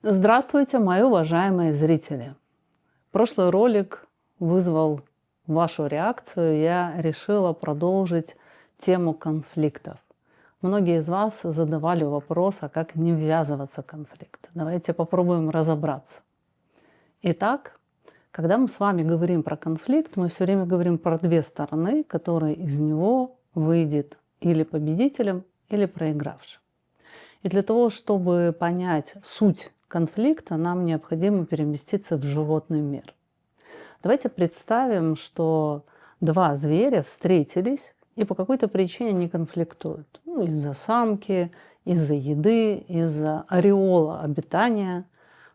Здравствуйте, мои уважаемые зрители! Прошлый ролик вызвал вашу реакцию. Я решила продолжить тему конфликтов. Многие из вас задавали вопрос, а как не ввязываться в конфликт. Давайте попробуем разобраться. Итак, когда мы с вами говорим про конфликт, мы все время говорим про две стороны, которые из него выйдет или победителем, или проигравшим. И для того, чтобы понять суть конфликта, нам необходимо переместиться в животный мир. Давайте представим, что два зверя встретились и по какой-то причине не конфликтуют. Из-за самки, из-за еды, из-за ореола обитания,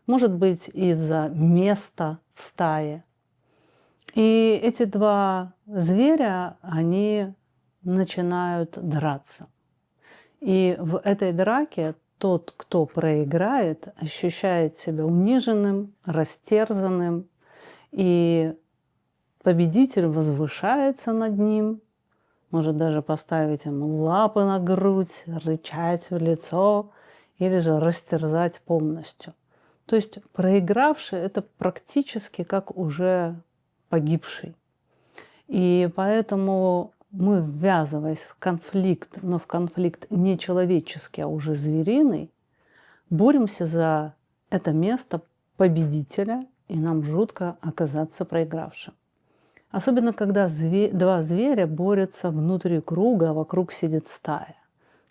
может быть, из-за места в стае. И эти два зверя, они начинают драться. И в этой драке тот, кто проиграет, ощущает себя униженным, растерзанным, и победитель возвышается над ним, может даже поставить ему лапы на грудь, рычать в лицо или же растерзать полностью. То есть проигравший – это практически как уже погибший. И поэтому мы, ввязываясь в конфликт, но в конфликт не человеческий, а уже звериный, боремся за это место победителя, и нам жутко оказаться проигравшим. Особенно, когда два зверя борются внутри круга, а вокруг сидит стая.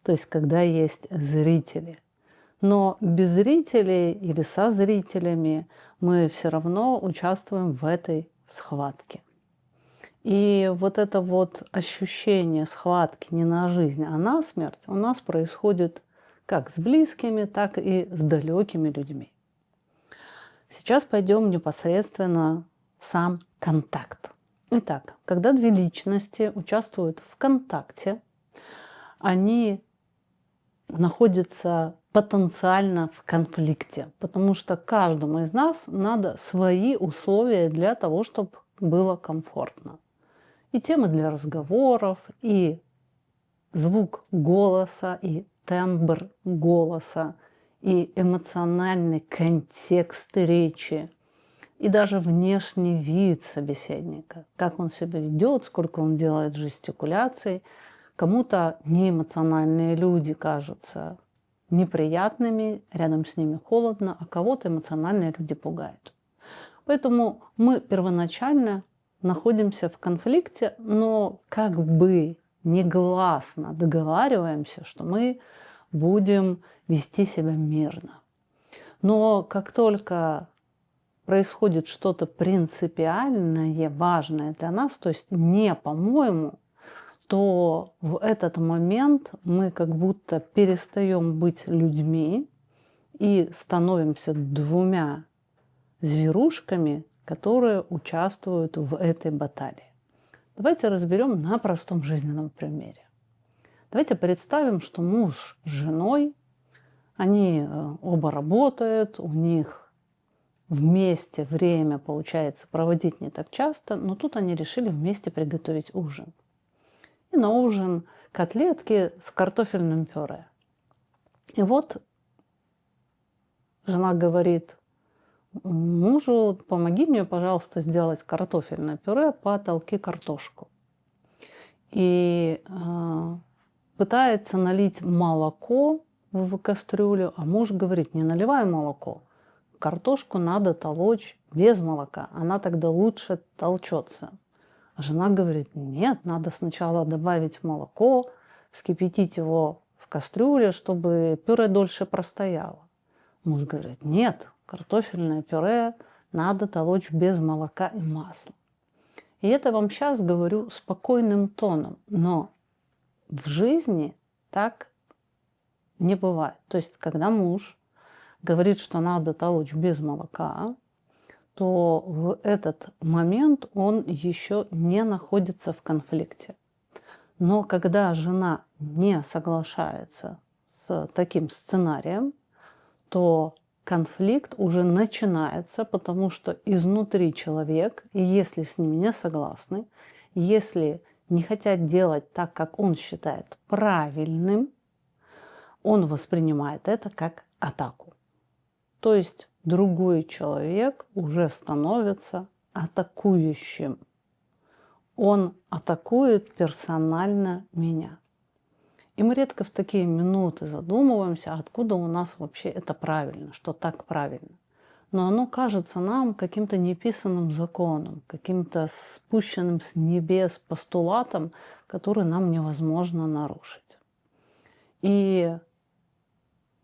То есть, когда есть зрители. Но без зрителей или со зрителями мы все равно участвуем в этой схватке. И вот это вот ощущение схватки не на жизнь, а на смерть у нас происходит как с близкими, так и с далекими людьми. Сейчас пойдем непосредственно в сам контакт. Итак, когда две личности участвуют в контакте, они находятся потенциально в конфликте, потому что каждому из нас надо свои условия для того, чтобы было комфортно. И темы для разговоров, и звук голоса, и тембр голоса, и эмоциональный контекст речи, и даже внешний вид собеседника, как он себя ведет, сколько он делает жестикуляций. Кому-то неэмоциональные люди кажутся неприятными, рядом с ними холодно, а кого-то эмоциональные люди пугают. Поэтому мы первоначально находимся в конфликте, но как бы негласно договариваемся, что мы будем вести себя мирно. Но как только происходит что-то принципиальное, важное для нас, то есть не по-моему, то в этот момент мы как будто перестаем быть людьми и становимся двумя зверушками, которые участвуют в этой баталии. Давайте разберем на простом жизненном примере. Давайте представим, что муж с женой, они оба работают, у них вместе время получается проводить не так часто, но тут они решили вместе приготовить ужин. И на ужин котлетки с картофельным пюре. И вот жена говорит мужу: помоги мне, пожалуйста, сделать картофельное пюре, потолки картошку. И пытается налить молоко в кастрюлю, а муж говорит: не наливай молоко, картошку надо толочь без молока, она тогда лучше толчется. А жена говорит: нет, надо сначала добавить молоко, вскипятить его в кастрюле, чтобы пюре дольше простояло. Муж говорит: нет, картофельное пюре надо толочь без молока и масла. И это вам сейчас говорю спокойным тоном, но в жизни так не бывает. То есть, когда муж говорит, что надо толочь без молока, то в этот момент он еще не находится в конфликте. Но когда жена не соглашается с таким сценарием, то конфликт уже начинается, потому что изнутри человек, и если с ним не согласны, если не хотят делать так, как он считает правильным, он воспринимает это как атаку. То есть другой человек уже становится атакующим. Он атакует персонально меня. И мы редко в такие минуты задумываемся, откуда у нас вообще это правильно, что так правильно. Но оно кажется нам каким-то неписанным законом, каким-то спущенным с небес постулатом, который нам невозможно нарушить. И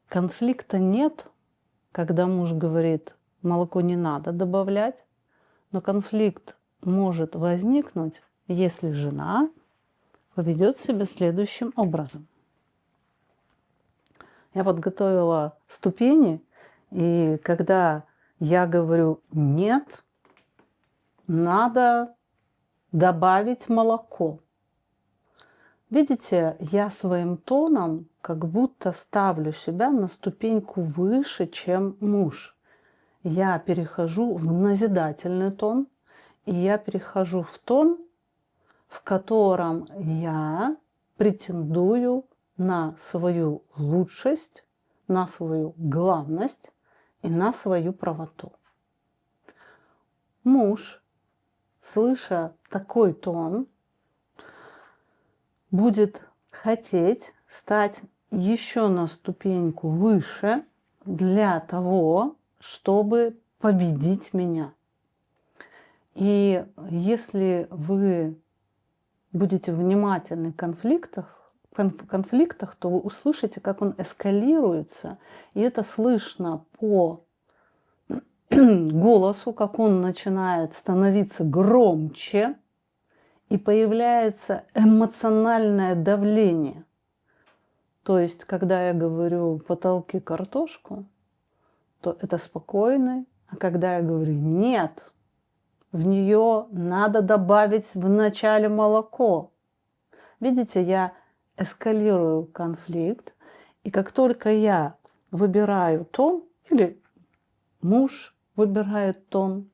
конфликта нет, когда муж говорит, молоко не надо добавлять, но конфликт может возникнуть, если жена поведет себя следующим образом. Я подготовила ступени, и когда я говорю «нет», надо добавить молоко. Видите, я своим тоном как будто ставлю себя на ступеньку выше, чем муж. Я перехожу в назидательный тон, и я перехожу в тон, в котором я претендую на свою лучшесть, на свою главность и на свою правоту. Муж, слыша такой тон, будет хотеть стать еще на ступеньку выше для того, чтобы победить меня. И если вы будете внимательны в конфликтах, то вы услышите, как он эскалируется, и это слышно по голосу, как он начинает становиться громче, и появляется эмоциональное давление. То есть, когда я говорю «потолки картошку», то это спокойный, а когда я говорю «нет», в нее надо добавить в начале молоко. Видите, я эскалирую конфликт, и как только я выбираю тон, или муж выбирает тон,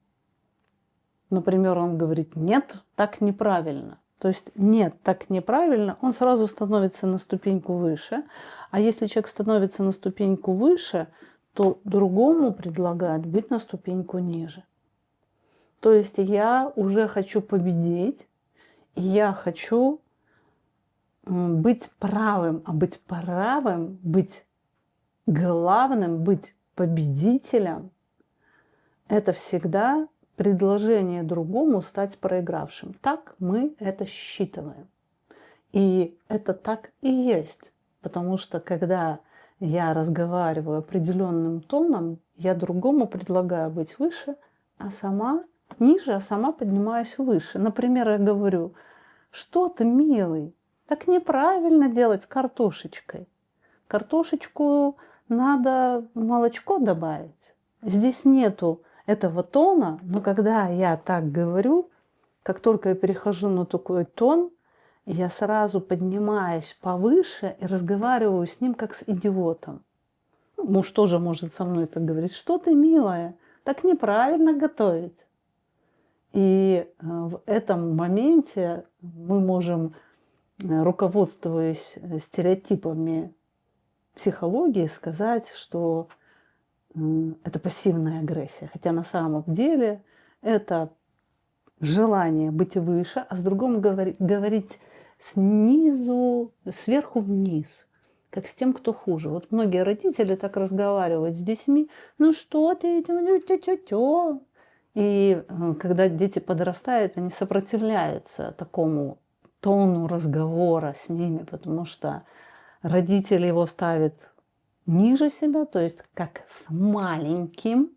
например, он говорит «нет, так неправильно». То есть «нет, так неправильно», он сразу становится на ступеньку выше. А если человек становится на ступеньку выше, то другому предлагают быть на ступеньку ниже. То есть я уже хочу победить, и я хочу быть правым, а быть правым, быть главным, быть победителем – это всегда предложение другому стать проигравшим. Так мы это считываем. И это так и есть. Потому что когда я разговариваю определенным тоном, я другому предлагаю быть выше, а сама ниже, а сама поднимаюсь выше. Например, я говорю, что ты, милый, так неправильно делать с картошечкой. Картошечку надо молочко добавить. Здесь нету этого тона, но когда я так говорю, как только я перехожу на такой тон, я сразу поднимаюсь повыше и разговариваю с ним как с идиотом. Муж тоже может со мной так говорить, что ты, милая, так неправильно готовить. И в этом моменте мы можем, руководствуясь стереотипами психологии, сказать, что это пассивная агрессия. Хотя на самом деле это желание быть выше, а с другим говорить снизу, сверху вниз, как с тем, кто хуже. Вот многие родители так разговаривают с детьми. Ну что ты, тё-тё-тё. И когда дети подрастают, они сопротивляются такому тону разговора с ними, потому что родители его ставят ниже себя, то есть как с маленьким,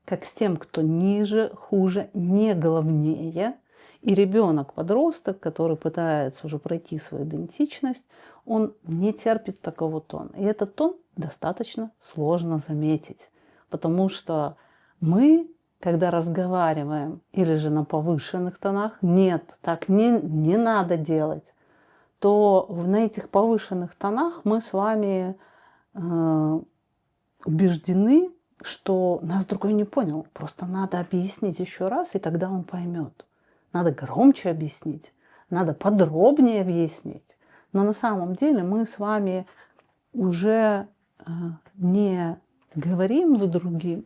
как с тем, кто ниже, хуже, не главнее. И ребенок-подросток, который пытается уже пройти свою идентичность, он не терпит такого тона. И этот тон достаточно сложно заметить, потому что мы, когда разговариваем или же на повышенных тонах, нет, так не надо делать, то на этих повышенных тонах мы с вами убеждены, что нас другой не понял. Просто надо объяснить еще раз, и тогда он поймет. Надо громче объяснить, надо подробнее объяснить. Но на самом деле мы с вами уже не говорим с другим,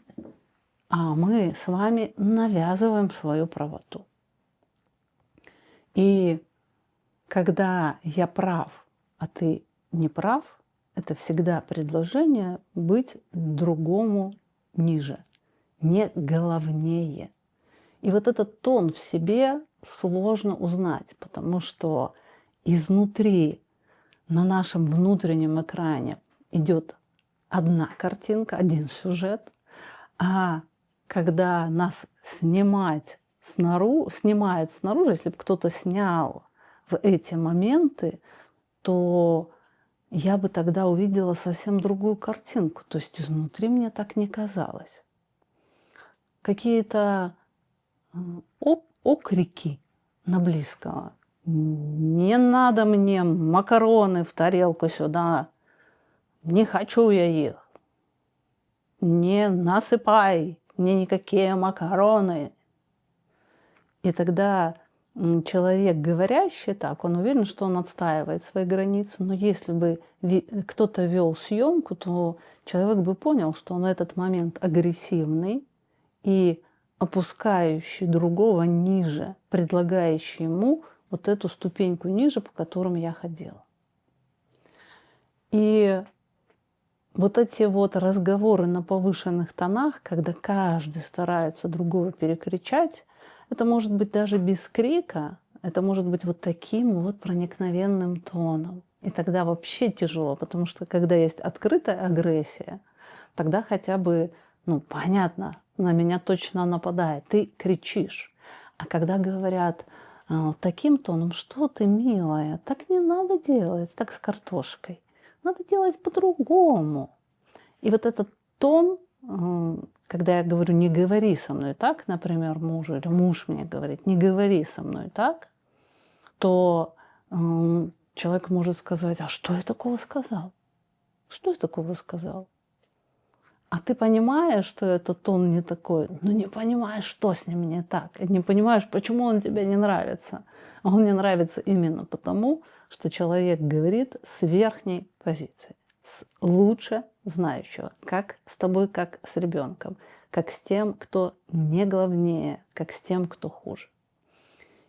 а мы с вами навязываем свою правоту. И когда я прав, а ты не прав, это всегда предложение быть другому ниже, не главнее. И вот этот тон в себе сложно узнать, потому что изнутри на нашем внутреннем экране идет одна картинка, один сюжет, а когда нас снимают снаружи, если бы кто-то снял в эти моменты, то я бы тогда увидела совсем другую картинку. То есть изнутри мне так не казалось. Какие-то окрики на близкого. Не надо мне макароны в тарелку сюда, не хочу я их. Не насыпай мне никакие макароны. И тогда человек, говорящий так, он уверен, что он отстаивает свои границы. Но если бы кто-то вел съемку, то человек бы понял, что он в этот момент агрессивный и опускающий другого ниже, предлагающий ему вот эту ступеньку ниже, по которым я ходила. И вот эти вот разговоры на повышенных тонах, когда каждый старается другого перекричать, это может быть даже без крика, это может быть вот таким вот проникновенным тоном. И тогда вообще тяжело, потому что когда есть открытая агрессия, тогда хотя бы, понятно, на меня точно нападает, ты кричишь. А когда говорят таким тоном, что ты, милая, так не надо делать, так с картошкой. Надо делать по-другому. И вот этот тон, когда я говорю, не говори со мной так, например, мужу, или муж мне говорит, не говори со мной так, то человек может сказать, а что я такого сказал? Что я такого сказал? А ты понимаешь, что этот тон не такой, но не понимаешь, что с ним не так. И не понимаешь, почему он тебе не нравится. А он не нравится именно потому, что человек говорит с верхней позиции, с лучше знающего, как с тобой, как с ребенком, как с тем, кто не главнее, как с тем, кто хуже.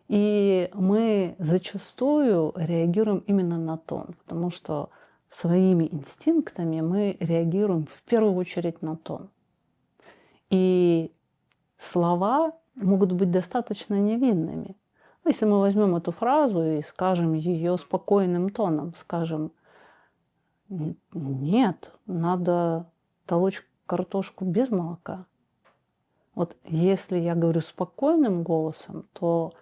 И мы зачастую реагируем именно на тон, потому что своими инстинктами мы реагируем в первую очередь на тон. И слова могут быть достаточно невинными. Если мы возьмем эту фразу и скажем ее спокойным тоном, скажем, нет, надо толочь картошку без молока. Вот если я говорю спокойным голосом, то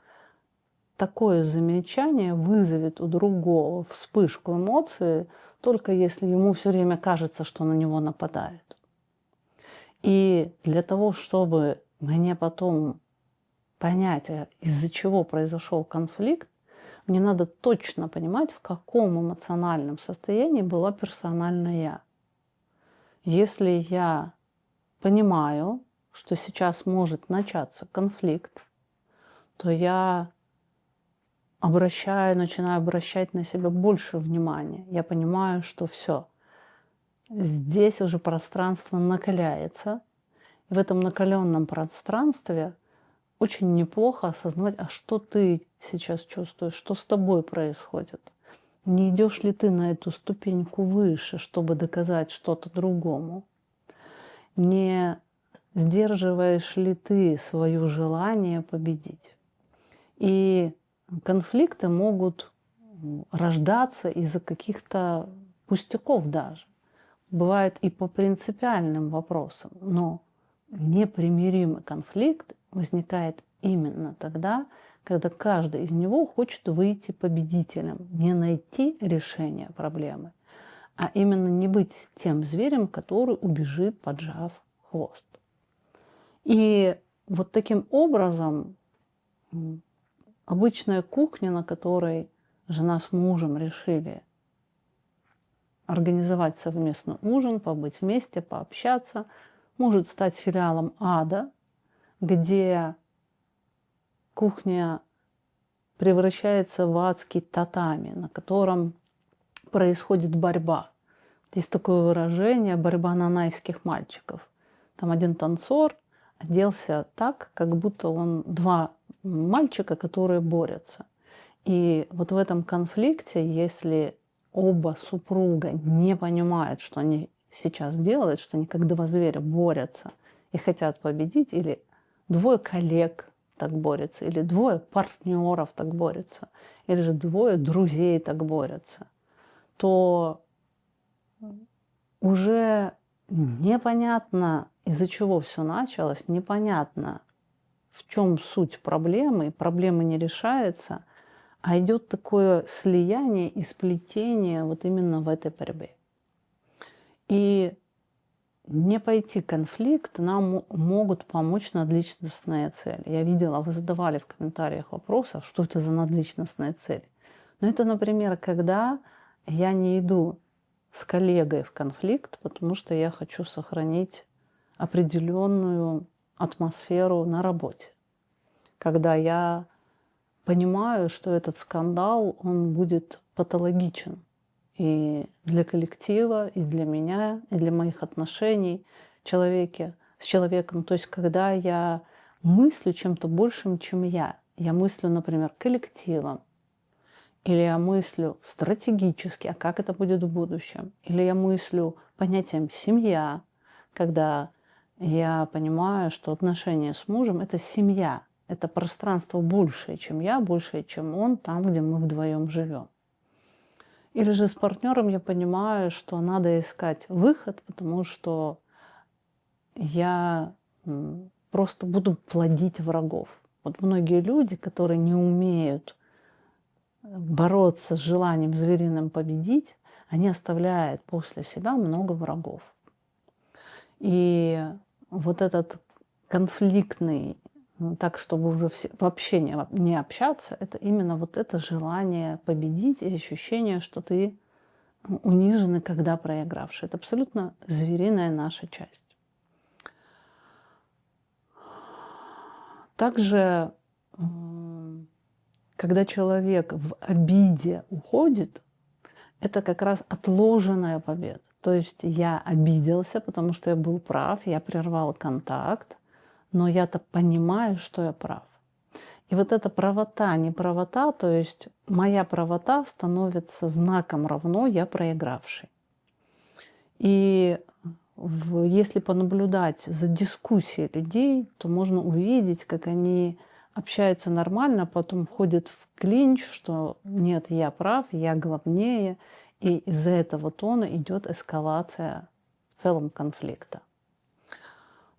такое замечание вызовет у другого вспышку эмоций, только если ему все время кажется, что на него нападают. И для того, чтобы мне потом понять, из-за чего произошел конфликт, мне надо точно понимать, в каком эмоциональном состоянии была персонально я. Если я понимаю, что сейчас может начаться конфликт, то я начинаю обращать на себя больше внимания. Я понимаю, что все, здесь уже пространство накаляется. И в этом накаленном пространстве очень неплохо осознавать, а что ты сейчас чувствуешь, что с тобой происходит. Не идешь ли ты на эту ступеньку выше, чтобы доказать что-то другому? Не сдерживаешь ли ты свое желание победить? И конфликты могут рождаться из-за каких-то пустяков даже. Бывает и по принципиальным вопросам, но непримиримый конфликт возникает именно тогда, когда каждый из него хочет выйти победителем, не найти решение проблемы, а именно не быть тем зверем, который убежит, поджав хвост. И вот таким образом обычная кухня, на которой жена с мужем решили организовать совместный ужин, побыть вместе, пообщаться, может стать филиалом ада, где кухня превращается в адский татами, на котором происходит борьба Есть такое выражение «борьба нанайских мальчиков». Там один танцор оделся так, как будто он два мальчика, которые борются. И вот в этом конфликте, если оба супруга не понимают, что они сейчас делают, что они как два зверя борются и хотят победить, или двое коллег так борются, или двое партнеров так борются, или же двое друзей так борются, то уже непонятно, из-за чего все началось, непонятно, в чем суть проблемы, проблема не решается, а идет такое слияние и сплетение вот именно в этой борьбе. И не пойти конфликт нам могут помочь надличностные цели. Я видела, вы задавали в комментариях вопрос, а что это за надличностная цель? Ну, это, например, когда я не иду с коллегой в конфликт, потому что я хочу сохранить определенную атмосферу на работе. Когда я понимаю, что этот скандал, он будет патологичен и для коллектива, и для меня, и для моих отношений с человеком. То есть когда я мыслю чем-то большим, чем я мыслю, например, коллективом, или я мыслю стратегически, а как это будет в будущем, или я мыслю понятием «семья», когда я понимаю, что отношения с мужем – это семья, это пространство большее, чем я, большее, чем он, там, где мы вдвоем живем. Или же с партнером я понимаю, что надо искать выход, потому что я просто буду плодить врагов. Вот многие люди, которые не умеют бороться с желанием звериным победить, они оставляют после себя много врагов. И вот этот конфликтный, так, чтобы уже вообще не общаться, это именно вот это желание победить и ощущение, что ты униженный, когда проигравший. Это абсолютно звериная наша часть. Также, когда человек в обиде уходит, это как раз отложенная победа. То есть я обиделся, потому что я был прав, я прервал контакт, но я-то понимаю, что я прав. И вот эта правота, неправота, то есть моя правота становится знаком равно я проигравший. И если понаблюдать за дискуссией людей, то можно увидеть, как они общаются нормально, а потом входят в клинч, что нет, я прав, я главнее, и из-за этого тона идет эскалация в целом конфликта.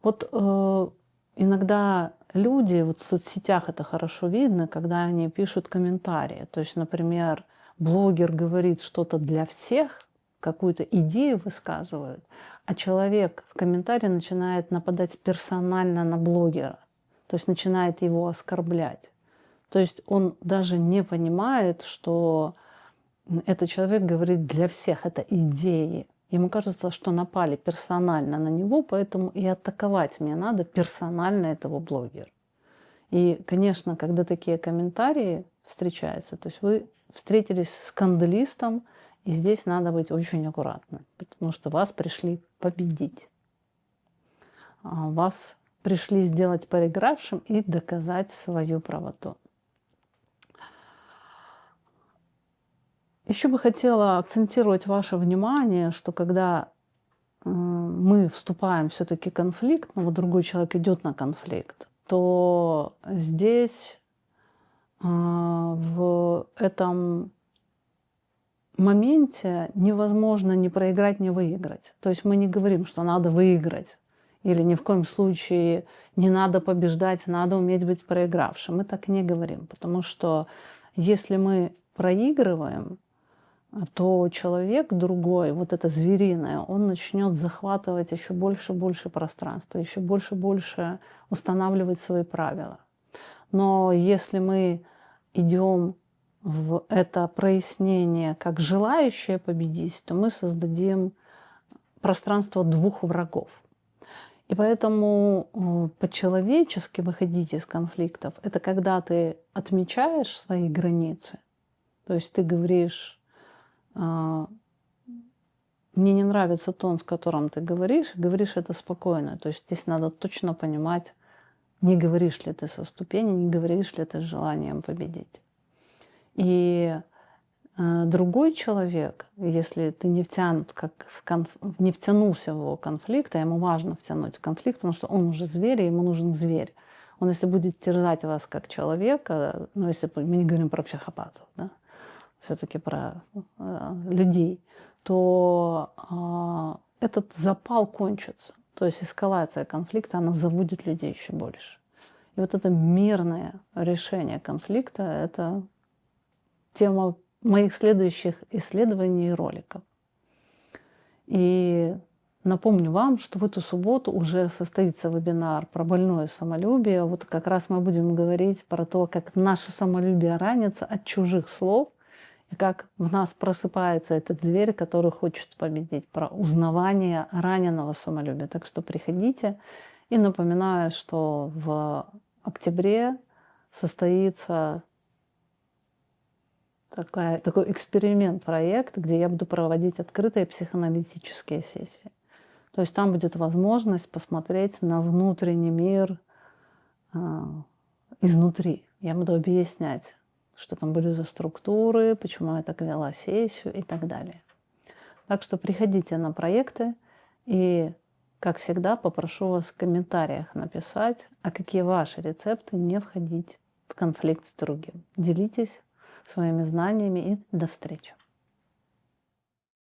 Вот иногда люди, вот в соцсетях это хорошо видно, когда они пишут комментарии. То есть, например, блогер говорит что-то для всех, какую-то идею высказывают, а человек в комментарии начинает нападать персонально на блогера, то есть начинает его оскорблять. То есть он даже не понимает, что этот человек говорит для всех, это идеи. Ему кажется, что напали персонально на него, поэтому и атаковать мне надо персонально этого блогера. И, конечно, когда такие комментарии встречаются, то есть вы встретились с скандалистом, и здесь надо быть очень аккуратным, потому что вас пришли победить. Вас пришли сделать проигравшим и доказать свою правоту. Еще бы хотела акцентировать ваше внимание, что когда мы вступаем все-таки в конфликт, но вот другой человек идет на конфликт, то здесь в этом моменте невозможно ни проиграть, ни выиграть. То есть мы не говорим, что надо выиграть, или ни в коем случае не надо побеждать, надо уметь быть проигравшим. Мы так не говорим, потому что если мы проигрываем, то человек другой, вот это звериное, он начнет захватывать еще больше и больше пространства, еще больше и больше устанавливать свои правила. Но если мы идем в это прояснение как желающие победить, то мы создадим пространство двух врагов. И поэтому по-человечески выходить из конфликтов – это когда ты отмечаешь свои границы, то есть ты говоришь, мне не нравится тон, с которым ты говоришь это спокойно. То есть здесь надо точно понимать, не говоришь ли ты со ступени, не говоришь ли ты с желанием победить. И другой человек, если ты не втянут, не втянулся в его конфликт, а ему важно втянуть в конфликт, потому что он уже зверь, и ему нужен зверь. Он, если будет терзать вас как человека, ну, если мы не говорим про психопатов, да, все-таки про людей, то этот запал кончится. То есть эскалация конфликта, она заводит людей еще больше. И вот это мирное решение конфликта – это тема моих следующих исследований и роликов. И напомню вам, что в эту субботу уже состоится вебинар про больное самолюбие. Вот как раз мы будем говорить про то, как наше самолюбие ранится от чужих слов, и как в нас просыпается этот зверь, который хочет победить, про узнавание раненого самолюбия. Так что приходите. И напоминаю, что в октябре состоится такой эксперимент-проект, где я буду проводить открытые психоаналитические сессии. То есть там будет возможность посмотреть на внутренний мир изнутри. Я буду объяснять, что там были за структуры, почему я так вела сессию и так далее. Так что приходите на проекты и, как всегда, попрошу вас в комментариях написать, а какие ваши рецепты не входить в конфликт с другим. Делитесь своими знаниями и до встречи.